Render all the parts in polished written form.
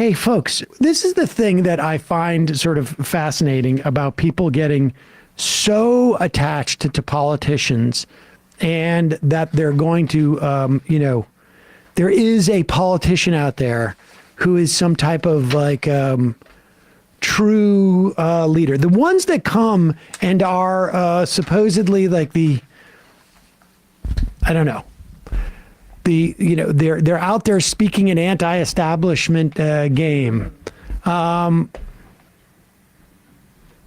hey, folks, this is the thing that I find sort of fascinating about people getting so attached to politicians, and that they're going to, there is a politician out there who is some type of like true leader. The ones that come and are supposedly like I don't know. They're out there speaking an anti-establishment game,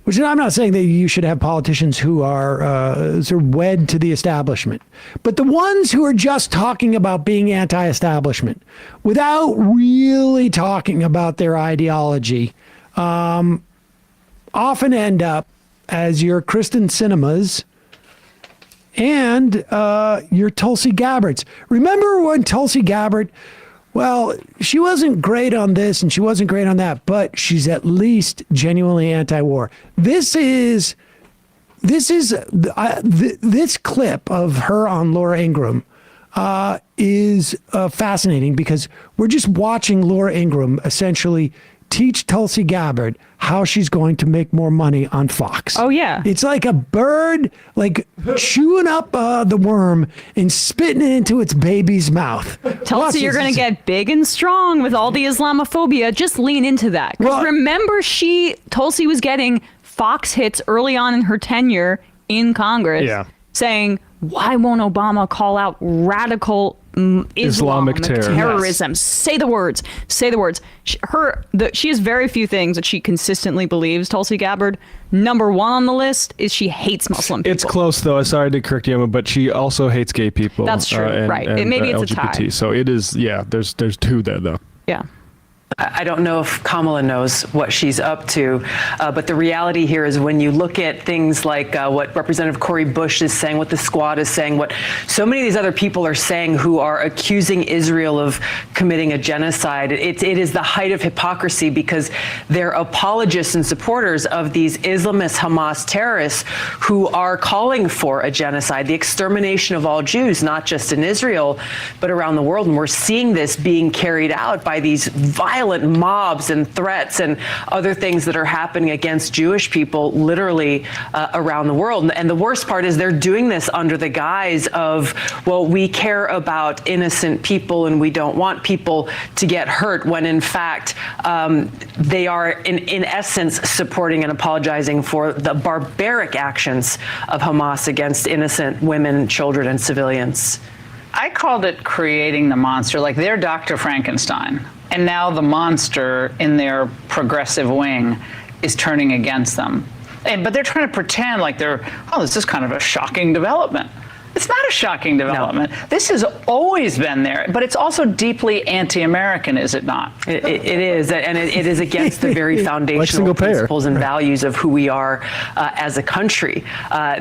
which I'm not saying that you should have politicians who are sort of wed to the establishment, but the ones who are just talking about being anti-establishment without really talking about their ideology often end up as your Kristen Cinemas and your Tulsi Gabbards. Remember when Tulsi Gabbard, well, she wasn't great on this and she wasn't great on that, but she's at least genuinely anti-war. This clip of her on Laura Ingraham is fascinating, because we're just watching Laura Ingraham essentially teach Tulsi Gabbard how she's going to make more money on Fox. Oh, yeah. It's like a bird, like chewing up the worm and spitting it into its baby's mouth. Tulsi, you're going to get big and strong with all the Islamophobia. Just lean into that. Because remember, Tulsi was getting Fox hits early on in her tenure in Congress, saying, why won't Obama call out radical Islamic terrorism? Yes. Say the words. Say the words. She has very few things that she consistently believes, Tulsi Gabbard. Number one on the list is she hates Muslim people. It's close, though. Sorry to correct you, Emma, but she also hates gay people. That's true, right. Maybe it's LGBT. A tie. So it is, there's two there, though. Yeah. I don't know if Kamala knows what she's up to, but the reality here is when you look at things like what Representative Cori Bush is saying, what the Squad is saying, what so many of these other people are saying who are accusing Israel of committing a genocide, it is the height of hypocrisy, because they're apologists and supporters of these Islamist Hamas terrorists who are calling for a genocide, the extermination of all Jews, not just in Israel, but around the world. And we're seeing this being carried out by these violent mobs and threats and other things that are happening against Jewish people literally around the world. And the worst part is they're doing this under the guise of, well, we care about innocent people and we don't want people to get hurt, when in fact they are in essence supporting and apologizing for the barbaric actions of Hamas against innocent women, children, and civilians. I called it creating the monster, like they're Dr. Frankenstein. And now the monster in their progressive wing is turning against them. But they're trying to pretend like this is kind of a shocking development. It's not a shocking development. No. This has always been there, but it's also deeply anti-American, is it not? It is, and it is against the very foundational principles and values of who we are as a country.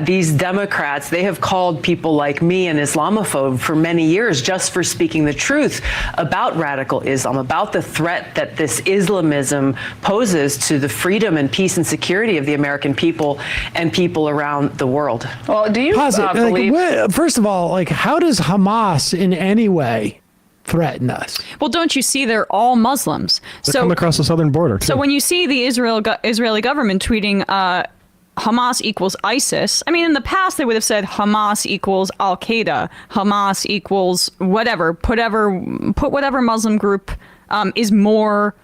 These Democrats, they have called people like me an Islamophobe for many years just for speaking the truth about radical Islam, about the threat that this Islamism poses to the freedom and peace and security of the American people and people around the world. Well, do you believe... First of all, like, how does Hamas in any way threaten us? Well, don't you see they're all Muslims? They come across the southern border, too. So when you see the Israeli government tweeting Hamas equals ISIS, I mean, in the past they would have said Hamas equals Al-Qaeda, Hamas equals whatever, put whatever Muslim group is more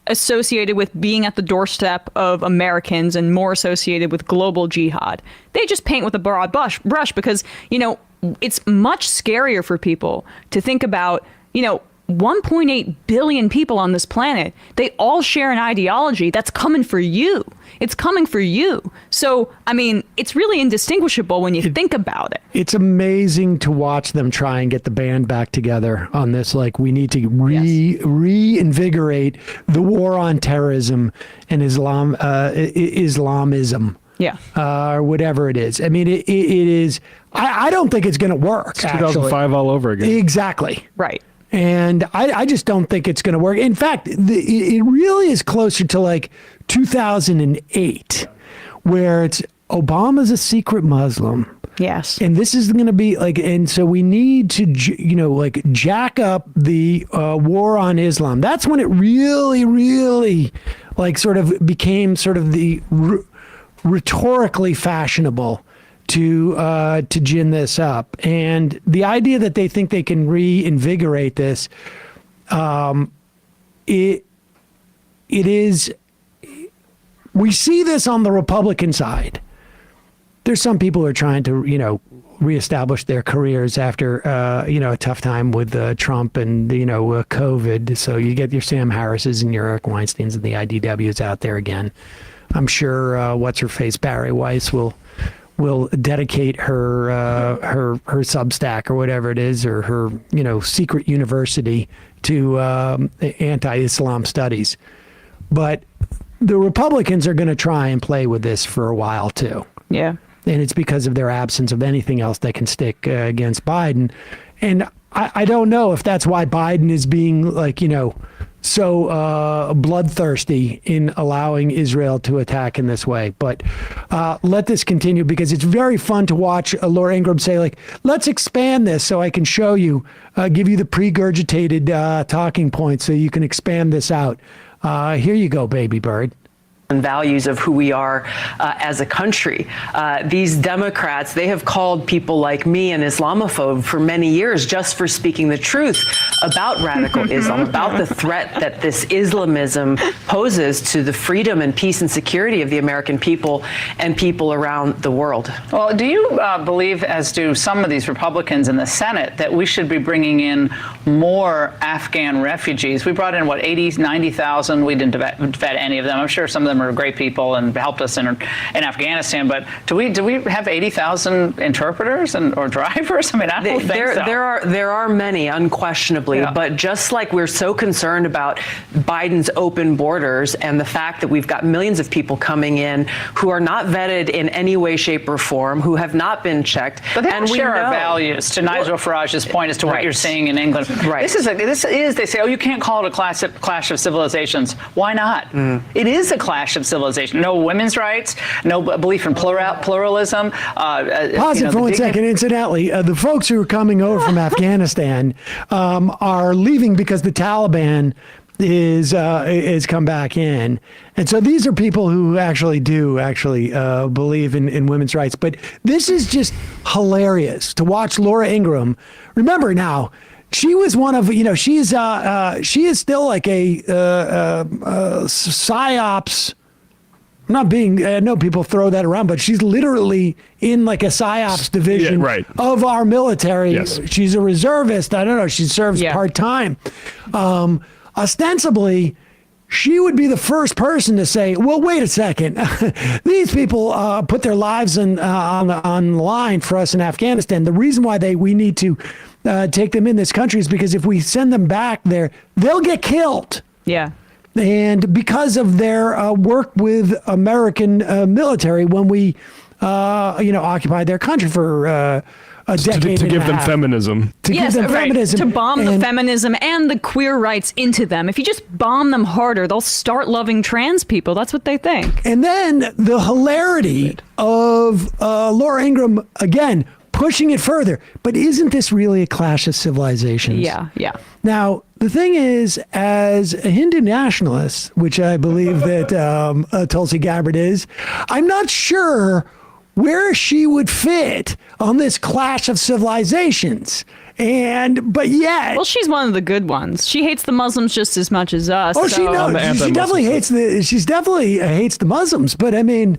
associated with being at the doorstep of Americans and more associated with global jihad. They just paint with a broad brush because, it's much scarier for people to think about, 1.8 billion people on this planet. They all share an ideology that's coming for you. It's coming for you. So, I mean, it's really indistinguishable when you think about it. It's amazing to watch them try and get the band back together on this. Like, we need to reinvigorate the war on terrorism and Islamism. Yeah. Or whatever it is. I mean, it is. I don't think it's going to work. It's 2005 all over again. Exactly. Right. And I just don't think it's going to work. In fact, it really is closer to like 2008, where it's Obama's a secret Muslim. Yes. And this is going to be like, and so we need to, like jack up the war on Islam. That's when it really, really like sort of became sort of the rhetorically fashionable to gin this up. And the idea that they think they can reinvigorate this, it is, we see this on the Republican side. There's some people who are trying to, reestablish their careers after, a tough time with Trump and, COVID. So you get your Sam Harris's and your Eric Weinsteins and the IDWs out there again. I'm sure what's-her-face Barry Weiss will dedicate her Substack or whatever it is, or her, secret university to anti-Islam studies. But the Republicans are going to try and play with this for a while, too. Yeah. And it's because of their absence of anything else they can stick against Biden. And I don't know if that's why Biden is being so bloodthirsty in allowing Israel to attack in this way. But let this continue, because it's very fun to watch Laura Ingraham say, like, let's expand this so I can show you, give you the pregurgitated talking points so you can expand this out. Here you go, baby bird. And values of who we are as a country. These Democrats, they have called people like me an Islamophobe for many years just for speaking the truth about radical Islam, about the threat that this Islamism poses to the freedom and peace and security of the American people and people around the world. Well, do you believe, as do some of these Republicans in the Senate, that we should be bringing in more Afghan refugees? We brought in, 80, 90,000? We didn't vet any of them. I'm sure some of them are great people and helped us in Afghanistan, but do we have 80,000 interpreters or drivers? I mean, I don't think so. There are many, unquestionably, but just like we're so concerned about Biden's open borders and the fact that we've got millions of people coming in who are not vetted in any way, shape, or form, who have not been checked. But they don't share our values, to Nigel Farage's point as to what you're seeing in England. Right. This is, they say, oh, you can't call it a clash of civilizations. Why not? It is a clash of civilization. No women's rights, no belief in pluralism. Pause it for 1 second. Incidentally, the folks who are coming over from Afghanistan are leaving because the Taliban is come back in. And so these are people who actually believe in women's rights. But this is just hilarious to watch Laura Ingraham. Remember now, she was one of, she is still like a psyops. Not being, I know people throw that around, but she's literally in like a psyops division of our military. Yes. She's a reservist. I don't know. She serves part-time. Ostensibly, she would be the first person to say, well, wait a second. These people put their lives on the line for us in Afghanistan. The reason why we need to take them in this country is because if we send them back there, they'll get killed. Yeah. And because of their work with American military when we, occupied their country for a decade to and give a them half. feminism. To bomb the feminism and the queer rights into them. If you just bomb them harder, they'll start loving trans people. That's what they think. And then the hilarity of Laura Ingraham, again, pushing it further. But isn't this really a clash of civilizations? Yeah. Now, the thing is, as a Hindu nationalist, which I believe that Tulsi Gabbard is, I'm not sure where she would fit on this clash of civilizations. But yet, well, she's one of the good ones. She hates the Muslims just as much as us. Oh, she knows. She definitely hates the Muslims. But I mean,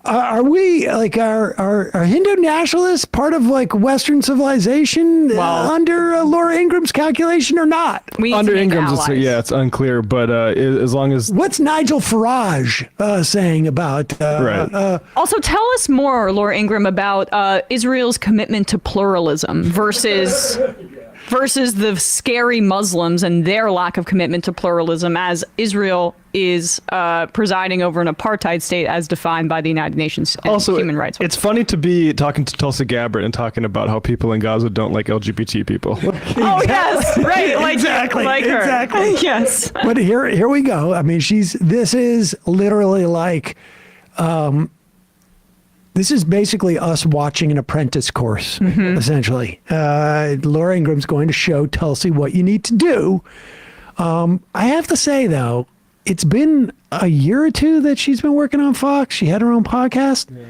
are we like are Hindu nationalists part of like Western civilization under Laura Ingram's calculation or not? Under Ingram's, it's unclear. But as long as what's Nigel Farage saying about? Also, tell us more, Laura Ingraham, about Israel's commitment to pluralism versus the scary Muslims and their lack of commitment to pluralism, as Israel is presiding over an apartheid state as defined by the United Nations Human Rights. It's funny to be talking to Tulsi Gabbard and talking about how people in Gaza don't like LGBT people. Oh, yes, right. Like, exactly. Like her. Exactly. Yes. But here we go. I mean, this is literally like, This is basically us watching an apprentice course, essentially. Laura Ingram's going to show Tulsi what you need to do. I have to say, though, it's been a year or two that she's been working on Fox. She had her own podcast. Yeah.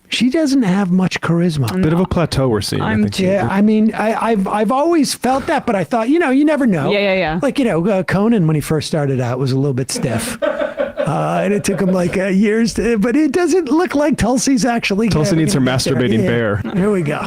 She doesn't have much charisma. Bit of a plateau we're seeing. I think. Yeah, I mean, I've always felt that, but I thought, you never know. Yeah. Like, Conan, when he first started out, was a little bit stiff. And it took him like years but it doesn't look like Tulsi's actually. Tulsi needs her masturbating bear. Here we go.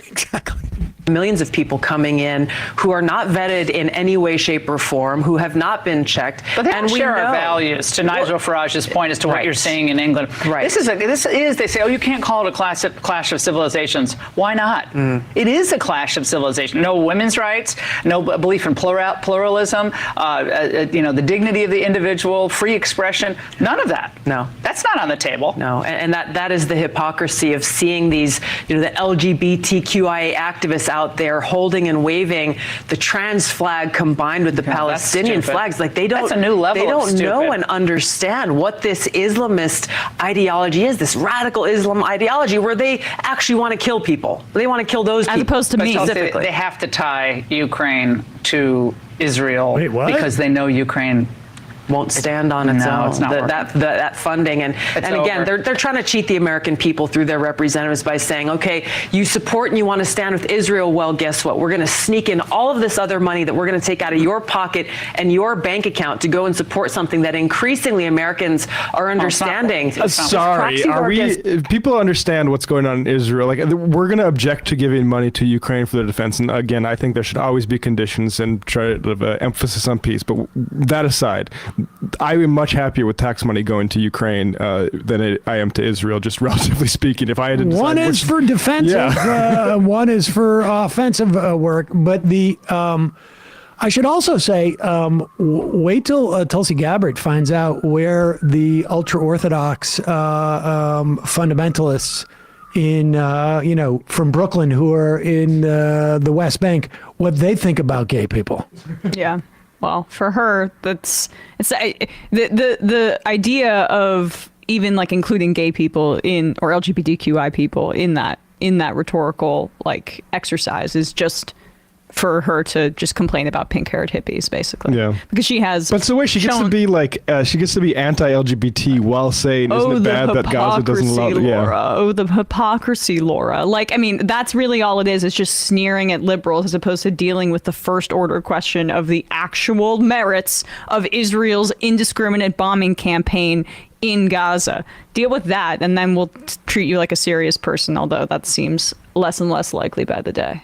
Exactly. Millions of people coming in who are not vetted in any way, shape, or form, who have not been checked. But they don't share our values, to Nigel Farage's point as to what you're seeing in England. Right. This is, they say, oh, you can't call it a clash of civilizations. Why not? It is a clash of civilization. No women's rights, no belief in pluralism, the dignity of the individual, free expression, none of that. No. That's not on the table. No, and that is the hypocrisy of seeing these, the LGBTQIA activists out there holding and waving the trans flag combined with the Palestinian flags. Like that's a new level. They don't know and understand what this Islamist ideology is, this radical Islam ideology where they actually want to kill people. They want to kill those people. As opposed to me. Specifically. They have to tie Ukraine to Israel. Wait, what? Because they know Ukraine won't stand on its own. It's not that funding and again they're trying to cheat the American people through their representatives by saying, okay, you support and you want to stand with Israel. Well, guess what? We're going to sneak in all of this other money that we're going to take out of your pocket and your bank account to go and support something that increasingly Americans are understanding. Sorry, people understand what's going on in Israel? Like, we're going to object to giving money to Ukraine for their defense, and again, I think there should always be conditions and try to emphasis on peace. But that aside, I am much happier with tax money going to Ukraine than I am to Israel, just relatively speaking. If I had to decide one is for defensive, one is for offensive work. But I should also say, wait till Tulsi Gabbard finds out where the ultra-Orthodox fundamentalists from Brooklyn who are in the West Bank, what they think about gay people. Yeah. Well, for her, it's the idea of even like including gay people or LGBTQI people in that rhetorical like exercise is just for her to just complain about pink-haired hippies, basically. Yeah. Because she has. But it's the way she gets to be like, she gets to be anti-LGBT while saying, isn't it bad that Gaza doesn't love it? Yeah. Oh, the hypocrisy, Laura. Like, I mean, that's really all it is. It's just sneering at liberals as opposed to dealing with the first order question of the actual merits of Israel's indiscriminate bombing campaign in Gaza. Deal with that, and then we'll treat you like a serious person, although that seems less and less likely by the day.